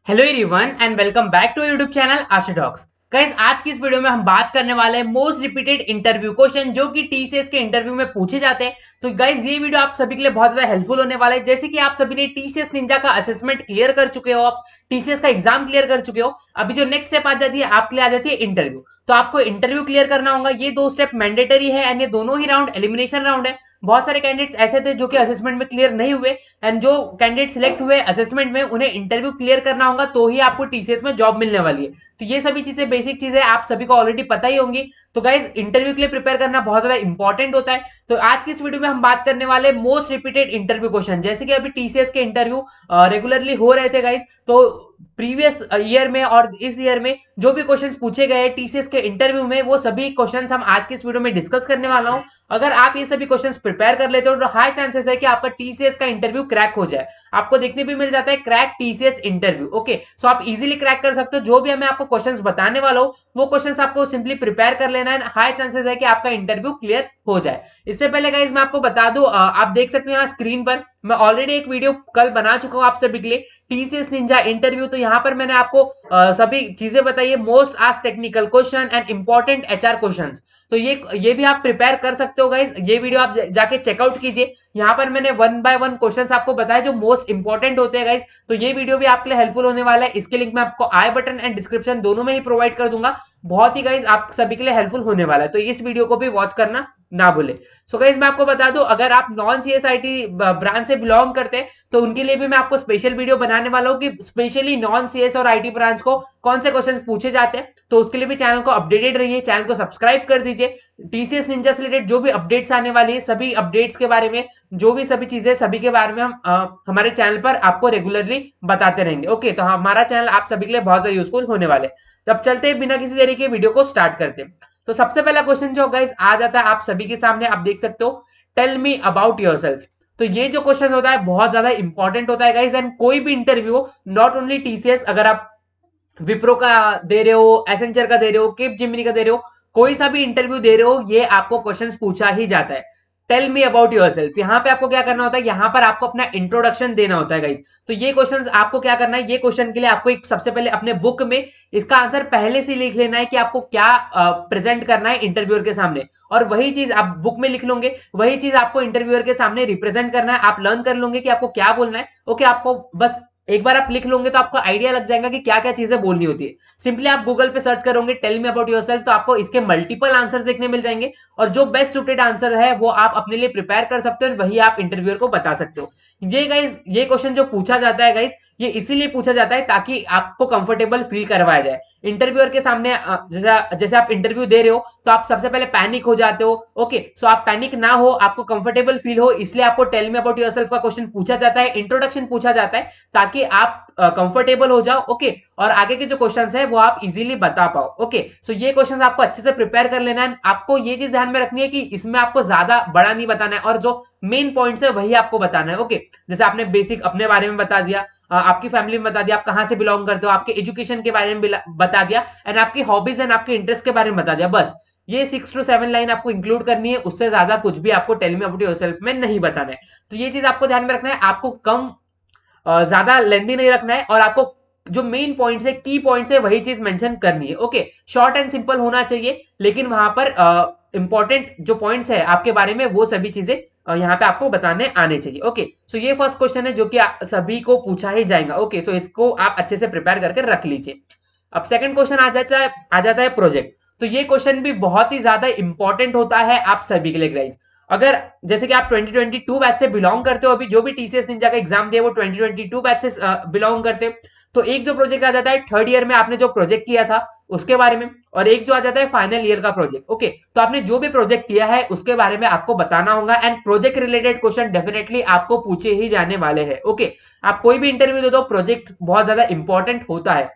Hello everyone and welcome back to YouTube channel Ashu talks. Guys, आज की इस video में हम बात करने वाले हैं मोस्ट रिपीटेड इंटरव्यू क्वेश्चन जो कि टीसीएस के इंटरव्यू में पूछे जाते हैं। तो गाइस, ये वीडियो आप सभी के लिए बहुत ज्यादा हेल्पफुल होने वाला है। जैसे कि आप सभी ने टीसीएस निंजा का असेसमेंट क्लियर कर चुके हो, आप टीसीएस का एग्जाम क्लियर कर चुके हो। अभी जो नेक्स्ट स्टेप आ जाती है आपके लिए आ जाती है इंटरव्यू। तो आपको इंटरव्यू क्लियर करना होगा। ये दो स्टेप मैंडेटरी है एंड ये दोनों ही राउंड एलिमिनेशन राउंड है। बहुत सारे कैंडिडेट्स ऐसे थे जो कि असेसमेंट में क्लियर नहीं हुए एंड जो कैंडिडेट सिलेक्ट हुए असेसमेंट में उन्हें इंटरव्यू क्लियर करना होगा तो ही आपको टीसीएस में जॉब मिलने वाली है। तो ये सभी चीजें बेसिक चीजें आप सभी को ऑलरेडी पता ही होंगी। तो गाइज, इंटरव्यू के लिए प्रिपेयर करना बहुत ज्यादा इंपॉर्टेंट होता है। तो आज की इस वीडियो में हम बात करने वाले मोस्ट रिपीटेड इंटरव्यू क्वेश्चन। जैसे कि अभी टीसीएस के इंटरव्यू रेगुलरली हो रहे थे गाइज, तो प्रीवियस ईयर में और इस ईयर में जो भी क्वेश्चंस पूछे गए टीसीएस के इंटरव्यू में वो सभी क्वेश्चंस हम आज की इस वीडियो में डिस्कस करने वाला हूं। अगर आप ये सभी क्वेश्चंस प्रिपेयर कर लेते हो तो हाई चांसेस है कि आपका टीसीएस का इंटरव्यू क्रैक हो जाए। आपको देखने भी मिल जाता है crack TCS interview. Okay, so आप इजीली क्रैक कर सकते हो। जो भी मैं आपको क्वेश्चंस बताने वाला हूं वो क्वेश्चंस आपको सिंपली प्रिपेयर कर लेना है। हाई चांसेस है कि आपका इंटरव्यू क्लियर हो जाए। इससे पहले गाइज मैं आपको बता दूं, आप देख सकते हो यहाँ स्क्रीन पर मैं ऑलरेडी एक वीडियो कल बना चुका हूं आप सभी के लिए, टीसीएस निंजा इंटरव्यू। तो यहाँ पर मैंने आपको सभी चीजें बताई है, most asked technical question and important HR questions. तो ये भी आप प्रिपेयर कर सकते हो गाइज। ये वीडियो आप जाके चेकआउट कीजिए। यहाँ पर मैंने वन बाय वन क्वेश्चंस आपको बताया जो मोस्ट इंपॉर्टेंट होते हैं गाइज। तो ये वीडियो भी आपके लिए हेल्पफुल होने वाला है। इसके लिंक मैं आपको आई बटन एंड डिस्क्रिप्शन दोनों में ही प्रोवाइड कर दूंगा। बहुत ही गाइज आप सभी के लिए हेल्पफुल होने वाला है, तो इस वीडियो को भी वॉच करना ना भूले। सो गाइज, मैं आपको बता दूं, अगर आप नॉन सीएसआईटी ब्रांच से बिलोंग करते हैं तो उनके लिए भी मैं आपको स्पेशल वीडियो बनाने वाला हूं कि स्पेशली नॉन सीएस और आईटी ब्रांच को कौन से क्वेश्चन पूछे जाते हैं। तो उसके लिए भी चैनल को अपडेटेड रहिए, चैनल को सब्सक्राइब कर दीजिए। टीसीएस निंजा से रिलेटेड जो भी अपडेट्स आने वाली है, सभी अपडेट्स के बारे में, जो भी सभी चीजें सभी के बारे में हम हमारे चैनल पर आपको रेगुलरली बताते रहेंगे। ओके, तो हमारा चैनल आप सभी के लिए बहुत ज्यादा यूजफुल होने वाले। तो अब चलते हैं, बिना किसी देरी के वीडियो को स्टार्ट करते हैं। तो सबसे पहला क्वेश्चन जो गाइस आ जाता है आप सभी के सामने, आप देख सकते हो, टेल मी अबाउट योरसेल्फ। तो ये जो क्वेश्चन होता है बहुत ज्यादा इंपॉर्टेंट होता है गाइस। एंड कोई भी इंटरव्यू, नॉट ओनली टीसीएस, अगर आप विप्रो का दे रहे हो, एसेंचर का दे रहे हो, केप जिमिनी का दे रहे हो, कोई सा भी इंटरव्यू दे रहे हो, ये आपको क्वेश्चंस पूछा ही जाता है। टेल मी अबाउट योरसेल्फ, यहाँ पे आपको क्या करना होता है, यहाँ पर आपको अपना इंट्रोडक्शन देना होता है गाइस। तो ये क्वेश्चंस आपको क्या करना है, ये क्वेश्चन के लिए आपको एक सबसे पहले अपने बुक में इसका आंसर पहले से लिख लेना है कि आपको क्या प्रेजेंट करना है इंटरव्यूअर के सामने। और वही चीज आप बुक में लिख लोगे, वही चीज आपको इंटरव्यूअर के सामने रिप्रेजेंट करना है। आप लर्न कर लोगे कि आपको क्या बोलना है। ओके, आपको बस एक बार आप लिख लोगे तो आपको आइडिया लग जाएगा कि क्या क्या चीजें बोलनी होती है। सिंपली आप गूगल पे सर्च करोगे टेल मी अबाउट योरसेल्फ, तो आपको इसके मल्टीपल आंसर्स देखने मिल जाएंगे। और जो बेस्ट सुटेड आंसर है वो आप अपने लिए प्रिपेयर कर सकते हो, वही आप इंटरव्यूअर को बता सकते हो। ये गाइज, ये क्वेश्चन जो पूछा जाता है गाइज, ये इसीलिए पूछा जाता है ताकि आपको कंफर्टेबल फील करवाया जाए इंटरव्यूअर के सामने। जैसे आप इंटरव्यू दे रहे हो तो आप सबसे पहले पैनिक हो जाते हो। ओके, सो आप पैनिक ना हो, आपको कंफर्टेबल फील हो, इसलिए आपको टेल मी अबाउट योरसेल्फ का क्वेश्चन पूछा जाता है, इंट्रोडक्शन पूछा जाता है, ताकि आप कंफर्टेबल हो जाओ। ओके, और आगे के जो क्वेश्चंस है वो आप इजीली बता पाओ। ओके, सो ये क्वेश्चंस आपको अच्छे से प्रिपेयर कर लेना है। आपको ये चीज ध्यान में रखनी है कि इसमें आपको ज्यादा बड़ा नहीं बताना है और जो मेन पॉइंट्स है वही आपको बताना है। ओके, जैसे आपने बेसिक अपने बारे में बता दिया, आपकी फैमिली में बता दिया, आप कहां से बिलोंग करते हो, आपके एजुकेशन के बारे में बता दिया, एंड आपकी हॉबीज एंड आपके इंटरेस्ट के बारे में बता दिया। बस ये 6 to 7 लाइन आपको इंक्लूड करनी है, उससे ज्यादा कुछ भी आपको टेल मी अबाउट योरसेल्फ में नहीं बताना है। तो ये चीज आपको ध्यान में रखना है। आपको कम ज्यादा लेंदी नहीं रखना है और आपको जो मेन पॉइंट्स है, की पॉइंट्स है, वही चीज मेंशन करनी है। ओके, शॉर्ट एंड सिंपल होना चाहिए, लेकिन वहां पर इंपॉर्टेंट जो पॉइंट्स है आपके बारे में वो सभी चीजें यहाँ पे आपको बताने आने चाहिए। ओके, सो ये फर्स्ट क्वेश्चन है जो कि सभी को पूछा ही जाएगा। ओके, सो इसको आप अच्छे से प्रिपेयर करके रख लीजिए। अब सेकंड क्वेश्चन आ जाता है प्रोजेक्ट। तो ये क्वेश्चन भी बहुत ही ज्यादा इंपॉर्टेंट होता है आप सभी के लिए गाइस। अगर जैसे कि आप 2022 बैच से बिलोंग करते हो, अभी जो भी टीसीएस निंजा का एग्जाम दिया वो 2022 बैच से बिलोंग करते, तो एक जो प्रोजेक्ट आ जाता है थर्ड ईयर में आपने जो प्रोजेक्ट किया था उसके बारे में, और एक जो आ जाता है फाइनल ईयर का प्रोजेक्ट। ओके, तो आपने जो भी प्रोजेक्ट किया है उसके बारे में आपको बताना होगा। And project related question definitely आपको पूछे ही जाने वाले हैं। ओके, आप कोई भी इंटरव्यू दे दो, प्रोजेक्ट बहुत ज्यादा इंपॉर्टेंट होता है।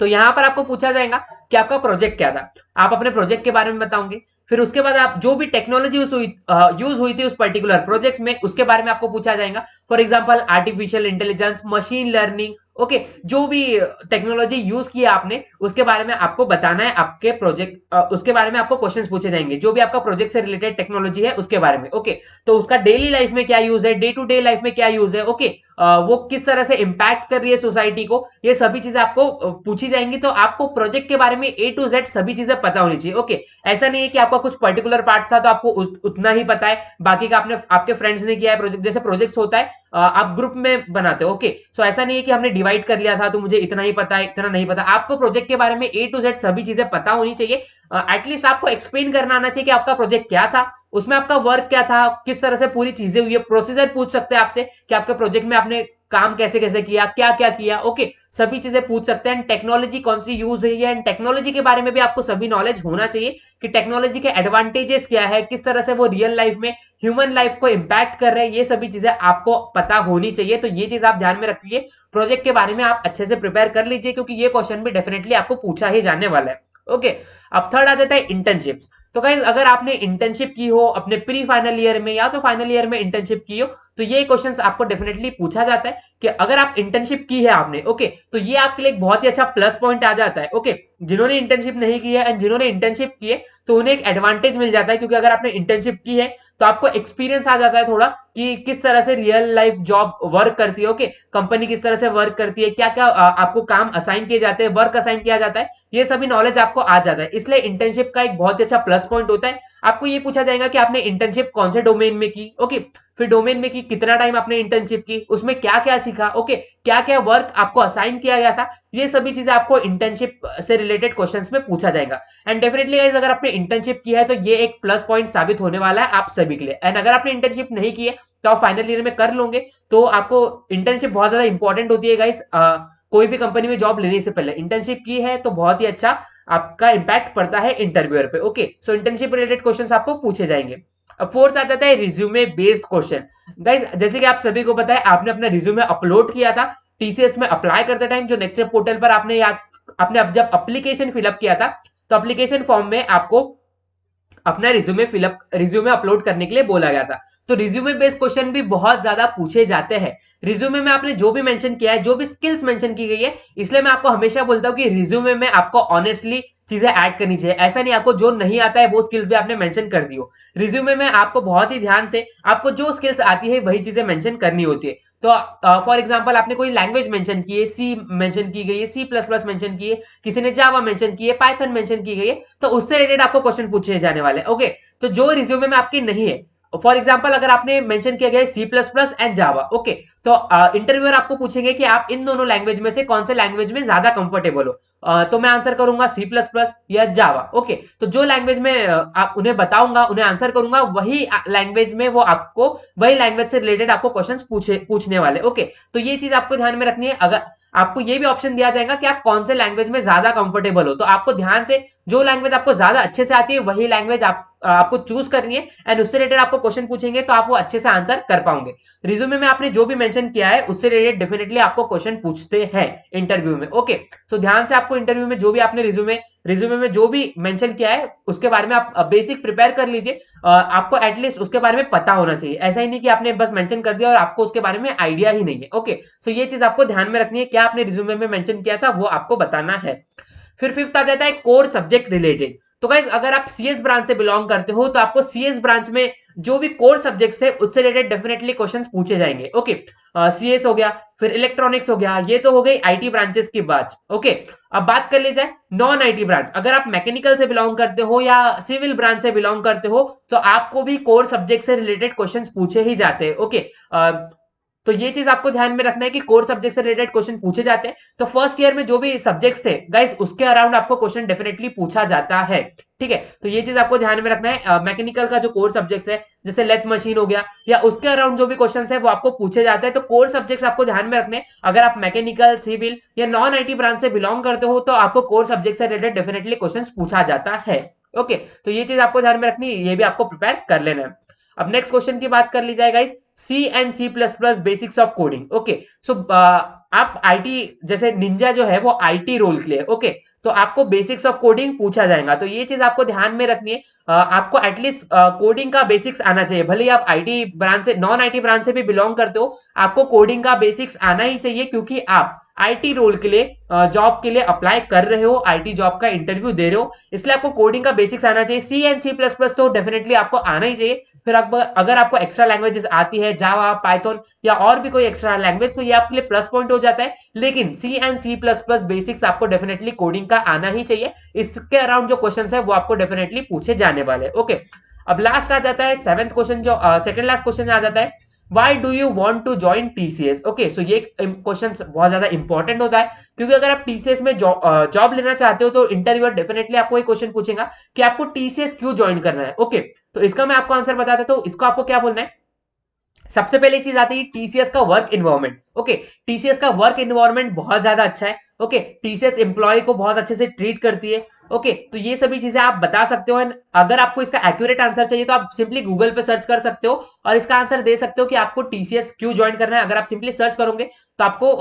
तो यहां पर आपको पूछा जाएगा कि आपका प्रोजेक्ट क्या था, आप अपने प्रोजेक्ट के बारे में बताओगे। फिर उसके बाद आप जो भी टेक्नोलॉजी यूज हुई थी उस पर्टिकुलर प्रोजेक्ट में, उसके बारे में आपको पूछा जाएगा। For example artificial intelligence, machine learning. Okay, जो भी टेक्नोलॉजी यूज की है आपने उसके बारे में आपको बताना है, आपके प्रोजेक्ट उसके बारे में आपको क्वेश्चंस पूछे जाएंगे, जो भी आपका प्रोजेक्ट से रिलेटेड टेक्नोलॉजी है उसके बारे में। ओके, तो उसका डेली लाइफ में क्या यूज है, डे टू डे लाइफ में क्या यूज है, ओके, वो किस तरह से इंपैक्ट कर रही है सोसाइटी को, ये सभी चीजें आपको पूछी जाएंगी। तो आपको प्रोजेक्ट के बारे में ए टू जेड सभी चीजें पता होनी चाहिए। ओके, ऐसा नहीं है कि आपका कुछ पर्टिकुलर पार्ट था तो आपको उतना ही पता है, बाकी का आपने आपके फ्रेंड्स ने किया है प्रोजेक्ट, जैसे प्रोजेक्ट्स होता है आप ग्रुप में बनाते हो। ओके, सो ऐसा नहीं है कि हमने डिवाइड कर लिया था तो मुझे इतना ही पता है इतना नहीं पता, आपको प्रोजेक्ट के बारे में ए टू जेड सभी चीजें पता होनी चाहिए। एटलीस्ट आपको एक्सप्लेन करना आना चाहिए कि आपका प्रोजेक्ट क्या था, उसमें आपका वर्क क्या था, किस तरह से पूरी चीजें हुई है, प्रोसीजर पूछ सकते हैं आपसे कि आपके प्रोजेक्ट में आपने काम कैसे कैसे किया, क्या क्या किया। ओके, सभी चीजें पूछ सकते हैं। टेक्नोलॉजी कौन सी यूज हुई है, एंड टेक्नोलॉजी के बारे में भी आपको सभी नॉलेज होना चाहिए कि टेक्नोलॉजी के एडवांटेजेस क्या है, किस तरह से वो रियल लाइफ में ह्यूमन लाइफ को इंपैक्ट कर रहे हैं, ये सभी चीजें आपको पता होनी चाहिए। तो ये चीज आप ध्यान में रखिए, प्रोजेक्ट के बारे में आप अच्छे से प्रिपेयर कर लीजिए, क्योंकि ये क्वेश्चन भी डेफिनेटली आपको पूछा ही जाने वाला है। ओके, अब थर्ड आ जाता है इंटर्नशिप्स। तो गाइस, अगर आपने इंटर्नशिप की हो अपने प्री फाइनल ईयर में या तो फाइनल ईयर में इंटर्नशिप की हो, तो ये क्वेश्चंस आपको डेफिनेटली पूछा जाता है कि अगर आप इंटर्नशिप की है आपने, ओके, तो ये आपके लिए एक बहुत ही अच्छा प्लस पॉइंट आ जाता है। ओके, जिन्होंने इंटर्नशिप नहीं की है एंड जिन्होंने इंटर्नशिप की है तो उन्हें एक एडवांटेज मिल जाता है, क्योंकि अगर आपने इंटर्नशिप की है तो आपको एक्सपीरियंस आ जाता है थोड़ा कि किस तरह से रियल लाइफ जॉब वर्क करती है। ओके, कंपनी किस तरह से वर्क करती है, क्या क्या आपको काम असाइन किए जाते हैं, वर्क असाइन किया जाता है, ये सभी नॉलेज आपको आ जाता है। इसलिए इंटर्नशिप का एक बहुत ही अच्छा प्लस पॉइंट होता है। आपको ये पूछा जाएगा कि आपने इंटर्नशिप कौन से डोमेन में की, ओके, फिर डोमेन में की कितना टाइम आपने इंटर्नशिप की, उसमें क्या क्या सीखा, ओके, क्या क्या वर्क आपको असाइन किया गया था, ये सभी चीजें आपको इंटर्नशिप से रिलेटेड क्वेश्चंस में पूछा जाएगा। एंड डेफिनेटली गाइस, अगर आपने इंटर्नशिप की है तो ये एक प्लस पॉइंट साबित होने वाला है आप सभी के लिए। एंड अगर आपने इंटर्नशिप नहीं की है तो आप फाइनल ईयर में कर लोगे। तो आपको इंटर्नशिप बहुत ज्यादा इंपॉर्टेंट होती है गाइस, कोई भी कंपनी में जॉब लेने से पहले इंटर्नशिप की है तो बहुत ही अच्छा आपका इंपैक्ट पड़ता है इंटरव्यूअर पे। ओके, सो इंटर्नशिप रिलेटेड क्वेश्चंस आपको पूछे जाएंगे। अब फोर्थ आ जाता है रिज्यूमे बेस्ड क्वेश्चन। गाइस, जैसे कि आप सभी को पता है, आपने अपना रिज्यूमे अपलोड किया था टीसीएस में अप्लाई करते टाइम, जो नेक्स्ट पोर्टल पर आपने अब जब एप्लीकेशन फिलअप किया था तो एप्लीकेशन फॉर्म में आपको अपना रिज्यूमे अपलोड करने के लिए बोला गया था। तो रिज्यूमे बेस्ड क्वेश्चन भी बहुत ज्यादा पूछे जाते हैं। रिज्यूमे में आपने जो भी मेंशन किया है, जो भी स्किल्स मेंशन की गई है, इसलिए मैं आपको हमेशा बोलता हूं कि रिज्यूमे में आपको ऑनेस्टली चीजें ऐड करनी चाहिए। ऐसा नहीं आपको जो नहीं आता है वो स्किल्स भी आपने मेंशन कर दी हो। रिज्यूमे में आपको बहुत ही ध्यान से आपको जो स्किल्स आती है वही चीजें मेंशन करनी होती है। तो फॉर एग्जांपल आपने कोई लैंग्वेज मेंशन की है, सी मेंशन की गई है, सी प्लस प्लस मेंशन की है, किसी ने जावा मेंशन की है, पाइथन मेंशन की गई है, तो उससे रिलेटेड आपको क्वेश्चन पूछे जाने वाले हैं। ओके, तो जो रिज्यूमे में आपकी नहीं है, फॉर एग्जाम्पल अगर आपने मेंशन किया गया है C plus plus and Java, okay, तो इंटरव्यूअर आपको पूछेंगे कि आप इन दोनों लैंग्वेज में से कौन से लैंग्वेज में ज्यादा कंफर्टेबल हो। तो मैं आंसर करूंगा सी प्लस प्लस या जावा। ओके, तो जो लैंग्वेज में आप उन्हें बताऊंगा, उन्हें आंसर करूंगा, वही लैंग्वेज में वो आपको वही लैंग्वेज से रिलेटेड आपको क्वेश्चन पूछने वाले। ओके, तो ये चीज आपको ध्यान में रखनी है। अगर आपको ये भी ऑप्शन दिया जाएगा कि आप कौन से लैंग्वेज में ज्यादा कंफर्टेबल हो, तो आपको ध्यान से जो लैंग्वेज आपको ज्यादा अच्छे से आती है वही लैंग्वेज आपको चूज करनी है, एंड उससे रिलेटेड आपको क्वेश्चन पूछेंगे तो आप वो अच्छे से आंसर कर पाओगे। रिज्यूमे में आपने जो भी मेंशन किया है उससे रिलेटेड डेफिनेटली आपको क्वेश्चन पूछते हैं इंटरव्यू में। ओके, सो ध्यान से आपको इंटरव्यू में जो भी आपने रिज्यूमे में जो भी मेंशन किया है उसके बारे में आप बेसिक प्रिपेयर कर लीजिए। आपको एटलीस्ट उसके बारे में पता होना चाहिए, ऐसा ही नहीं कि आपने बस मेंशन कर दिया और आपको उसके बारे में आइडिया ही नहीं है। ओके, सो ये चीज आपको ध्यान में रखनी है, क्या आपने रिज्यूमे में मेंशन किया था वो आपको बताना है। फिर फिफ्थ आ जाता है कोर सब्जेक्ट रिलेटेड। तो गाइज, अगर आप सीएस ब्रांच से बिलोंग करते हो तो आपको सीएस ब्रांच में जो भी कोर सब्जेक्ट्स है उससे रिलेटेड डेफिनेटली क्वेश्चंस पूछे जाएंगे। ओके, सीएस हो गया, फिर इलेक्ट्रॉनिक्स हो गया, ये तो हो गई आईटी ब्रांचेस की बात। ओके, अब बात कर ली जाए नॉन आईटी ब्रांच। अगर आप मैकेनिकल से बिलोंग करते हो या सिविल ब्रांच से बिलोंग करते हो तो आपको भी कोर सब्जेक्ट से रिलेटेड क्वेश्चंस पूछे ही जाते हैं। ओके, तो ये चीज आपको ध्यान में रखना है कि कोर सब्जेक्ट से रिलेटेड क्वेश्चन पूछे जाते हैं। तो फर्स्ट ईयर में जो भी सब्जेक्ट्स थे गाइस, उसके अराउंड आपको क्वेश्चन डेफिनेटली पूछा जाता है। ठीक है, तो ये चीज आपको ध्यान में रखना है। मैकेनिकल का जो कोर सब्जेक्ट्स है जैसे लेथ मशीन हो गया या उसके अराउंड जो भी क्वेश्चन है वो आपको पूछे जाते हैं। तो कोर सब्जेक्ट्स आपको ध्यान में रखने हैं। अगर आप मैकेनिकल, सिविल या नॉन आईटी ब्रांच से बिलोंग करते हो तो आपको कोर सब्जेक्ट से रिलेटेड डेफिनेटली क्वेश्चन पूछा जाता है। ओके, तो ये चीज आपको ध्यान में रखनी है, ये भी आपको प्रिपेयर कर लेना है। अब नेक्स्ट क्वेश्चन की बात कर ली जाए guys, C and C plus plus basics of coding. Okay, so आप आईटी जैसे निंजा जो है वो आईटी रोल के लिए, ओके, तो आपको बेसिक्स ऑफ कोडिंग पूछा जाएगा। तो ये चीज आपको ध्यान में रखनी है। आपको एटलीस्ट कोडिंग का बेसिक्स आना चाहिए, भले ही आप आईटी ब्रांच से, नॉन आईटी ब्रांच से भी बिलोंग करते हो, आपको कोडिंग का बेसिक्स आना ही चाहिए, क्योंकि आप आईटी रोल के लिए, जॉब के लिए अप्लाई कर रहे हो, आईटी जॉब का इंटरव्यू दे रहे हो, इसलिए आपको कोडिंग का बेसिक्स आना चाहिए। सी एंड सी प्लस प्लस तो डेफिनेटली आपको आना ही चाहिए। फिर अगर आपको एक्स्ट्रा लैंग्वेजेस आती है, जावा, पाइथन या और भी कोई एक्स्ट्रा लैंग्वेज, तो ये आपके लिए प्लस पॉइंट हो जाता है। लेकिन C and C plus plus basics आपको डेफिनेटली कोडिंग का आना ही चाहिए। इसके अराउंड जो क्वेश्चन है वो आपको डेफिनेटली पूछे जाने वाले। ओके, अब लास्ट आ जाता है सेवेंथ क्वेश्चन, जो सेकंड लास्ट क्वेश्चन आ जाता है, why do you want to join TCS. Okay, so ये क्वेश्चन बहुत ज्यादा इंपॉर्टेंट होता है, क्योंकि अगर आप टीसीएस में जॉब लेना चाहते हो तो इंटरव्यूअर डेफिनेटली आपको एक क्वेश्चन पूछेगा कि आपको टीसीएस क्यों ज्वाइन करना है। ओके, तो इसका मैं आपको आंसर बता देता हूं। इसको आपको क्या बोलना है, सबसे पहली चीज आती है टीसीएस का वर्क इन्वायरमेंट। ओके, टीसीएस का वर्क इन्वायरमेंट बहुत ज्यादा अच्छा है। ओके, टीसीएस एम्प्लॉय को बहुत अच्छे से ट्रीट करती है। ओके, तो ये सभी चीजें आप बता सकते हो। अगर आपको इसका एक्यूरेट आंसर चाहिए तो आप सिंपली गूगल पे सर्च कर सकते हो और इसका आंसर दे सकते हो कि आपको टीसीएस क्यों ज्वाइन करना है। अगर आप सिंपली सर्च करोगे तो आपको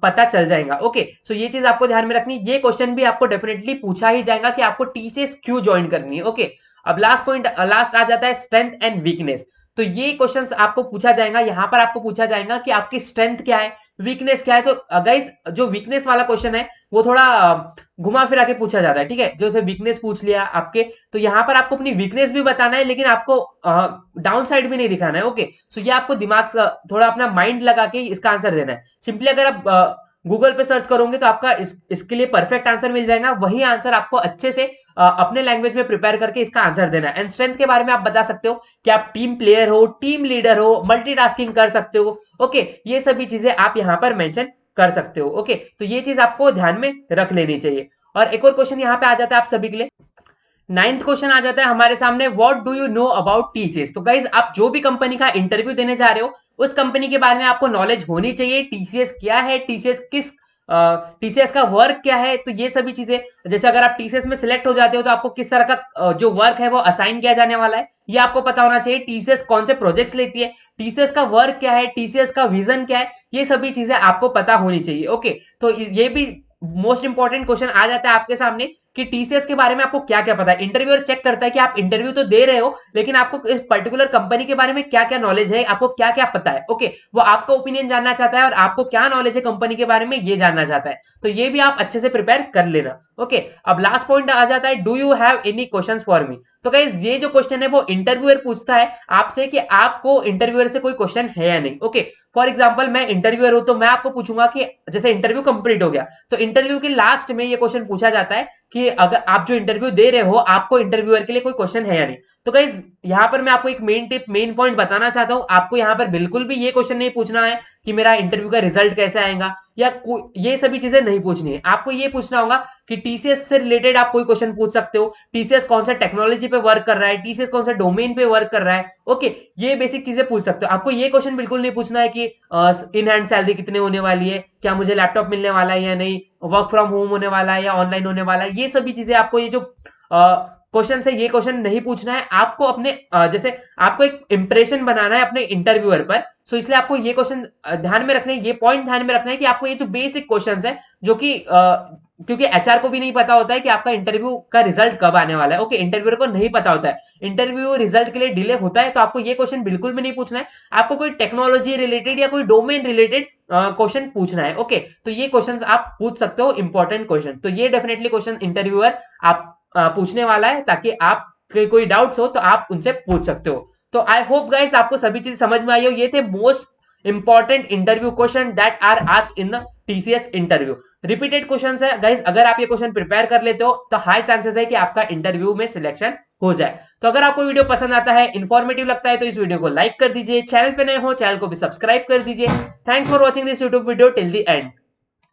पता चल जाएगा। ओके, सो ये चीज आपको ध्यान में रखनी, ये क्वेश्चन भी आपको डेफिनेटली पूछा ही जाएगा कि आपको टीसीएस क्यों ज्वाइन करनी है। ओके, अब लास्ट पॉइंट, लास्ट आ जाता है स्ट्रेंथ एंड वीकनेस। तो ये क्वेश्चंस आपको पूछा जाएगा, यहां पर आपको पूछा जाएगा कि आपकी स्ट्रेंथ क्या है, वीकनेस क्या है। तो गाइस, जो वीकनेस वाला क्वेश्चन है वो थोड़ा घुमा फिरा के पूछा जाता है, ठीक है। जो उसे वीकनेस पूछ लिया आपके, तो यहां पर आपको अपनी वीकनेस भी बताना है, लेकिन आपको डाउन साइड भी नहीं दिखाना है। ओके, सो ये आपको दिमाग थोड़ा अपना माइंड लगा के इसका आंसर देना है। सिंपली अगर आप गूगल पे सर्च करोगे तो आपका इसके लिए परफेक्ट आंसर मिल जाएगा। वही आंसर आपको अच्छे से अपने लैंग्वेज में प्रिपेयर करके इसका आंसर देना है। एंड स्ट्रेंथ के बारे में आप बता सकते हो कि आप टीम प्लेयर हो, टीम लीडर हो, मल्टीटास्किंग कर सकते हो। ओके, ये सभी चीजें आप यहां पर मेंशन कर सकते हो। ओके, तो ये चीज आपको ध्यान में रख लेनी चाहिए। और एक और क्वेश्चन यहाँ पे आ जाता है आप सभी के लिए, नाइन्थ क्वेश्चन आ जाता है हमारे सामने, what do you know about TCS. तो गाइज, आप जो भी कंपनी का इंटरव्यू देने जा रहे हो उस कंपनी के बारे में आपको नॉलेज होनी चाहिए। टीसीएस क्या है, टीसीएस का वर्क क्या है, तो ये सभी चीजें, जैसे अगर आप टीसीएस में सिलेक्ट हो जाते हो तो आपको किस तरह का जो वर्क है वो असाइन किया जाने वाला है, ये आपको पता होना चाहिए। टीसीएस कौन से प्रोजेक्ट्स लेती है, टीसीएस का वर्क क्या है, टीसीएस का विजन क्या है, ये सभी चीजें आपको पता होनी चाहिए। ओके, तो ये भी मोस्ट इंपॉर्टेंट क्वेश्चन आ जाता है आपके सामने कि टीसीएस के बारे में आपको क्या क्या पता है। इंटरव्यूअर चेक करता है कि आप इंटरव्यू तो दे रहे हो, लेकिन आपको इस पर्टिकुलर कंपनी के बारे में क्या क्या नॉलेज है, आपको क्या क्या पता है। ओके, वो आपका ओपिनियन जानना चाहता है और आपको क्या नॉलेज है कंपनी के बारे में ये जानना चाहता है। तो ये भी आप अच्छे से प्रिपेयर कर लेना। ओके, अब लास्ट पॉइंट आ जाता है, do you have any questions for me. तो गाइस, ये जो क्वेश्चन है वो इंटरव्यूअर पूछता है आपसे कि आपको इंटरव्यूअर से कोई क्वेश्चन है या नहीं। ओके, फॉर एग्जाम्पल मैं इंटरव्यूअर हूं तो मैं आपको पूछूंगा कि जैसे इंटरव्यू कंप्लीट हो गया तो इंटरव्यू के लास्ट में ये क्वेश्चन पूछा जाता है कि अगर आप जो इंटरव्यू दे रहे हो आपको इंटरव्यूअर के लिए कोई क्वेश्चन है या नहीं। तो गाइज, यहां पर मैं आपको एक मेन टिप, मेन पॉइंट बताना चाहता हूं, आपको यहां पर बिल्कुल भी ये क्वेश्चन नहीं पूछना है कि मेरा इंटरव्यू का रिजल्ट कैसे आएगा, या ये सभी चीजें नहीं पूछनी है। आपको ये पूछना होगा कि टीसीएस से रिलेटेड आप कोई क्वेश्चन पूछ सकते हो, टीसीएस कौन सा टेक्नोलॉजी पे वर्क कर रहा है, टीसीएस कौन सा डोमेन पे वर्क कर रहा है। ओके, ये बेसिक चीजें पूछ सकते हो। आपको ये क्वेश्चन बिल्कुल नहीं पूछना है कि इन हैंड सैलरी कितने होने वाली है, क्या मुझे लैपटॉप मिलने वाला है या नहीं, वर्क फ्रॉम होम होने वाला है या ऑनलाइन होने वाला है। ये सभी चीजें आपको, ये जो क्वेश्चन है ये क्वेश्चन नहीं पूछना है। आपको अपने जैसे आपको एक इंप्रेशन बनाना है अपने इंटरव्यूअर पर, सो इसलिए आपको ये क्वेश्चन ध्यान में रखना है, ये पॉइंट ध्यान में रखना है कि आपको ये जो बेसिक क्वेश्चन है, जो कि क्योंकि एचआर को भी नहीं पता होता है कि आपका इंटरव्यू का रिजल्ट कब आने वाला है। ओके, इंटरव्यूअर को नहीं पता होता है, इंटरव्यू रिजल्ट के लिए डिले होता है, तो आपको ये क्वेश्चन बिल्कुल भी नहीं पूछना है। आपको कोई टेक्नोलॉजी रिलेटेड या कोई डोमेन रिलेटेड क्वेश्चन पूछना है। ओके, तो ये क्वेश्चंस आप पूछ सकते हो, इंपॉर्टेंट क्वेश्चन। तो ये डेफिनेटली क्वेश्चन इंटरव्यूअर आप पूछने वाला है, ताकि आप कोई डाउट्स हो तो आप उनसे पूछ सकते हो। तो आई होप गाइस आपको सभी चीज समझ में आई हो। ये थे most important interview question that are asked in the TCS interview. Repeated questions है गाइस, अगर आप ये क्वेश्चन प्रिपेयर कर लेते हो तो हाई चांसेस है कि आपका इंटरव्यू में सिलेक्शन हो जाए। तो अगर आपको वीडियो पसंद आता है, इंफॉर्मेटिव लगता है, तो इस वीडियो को लाइक कर दीजिए, चैनल पे नए हो चैनल को भी सब्सक्राइब कर दीजिए। Thanks for watching this YouTube video till the end.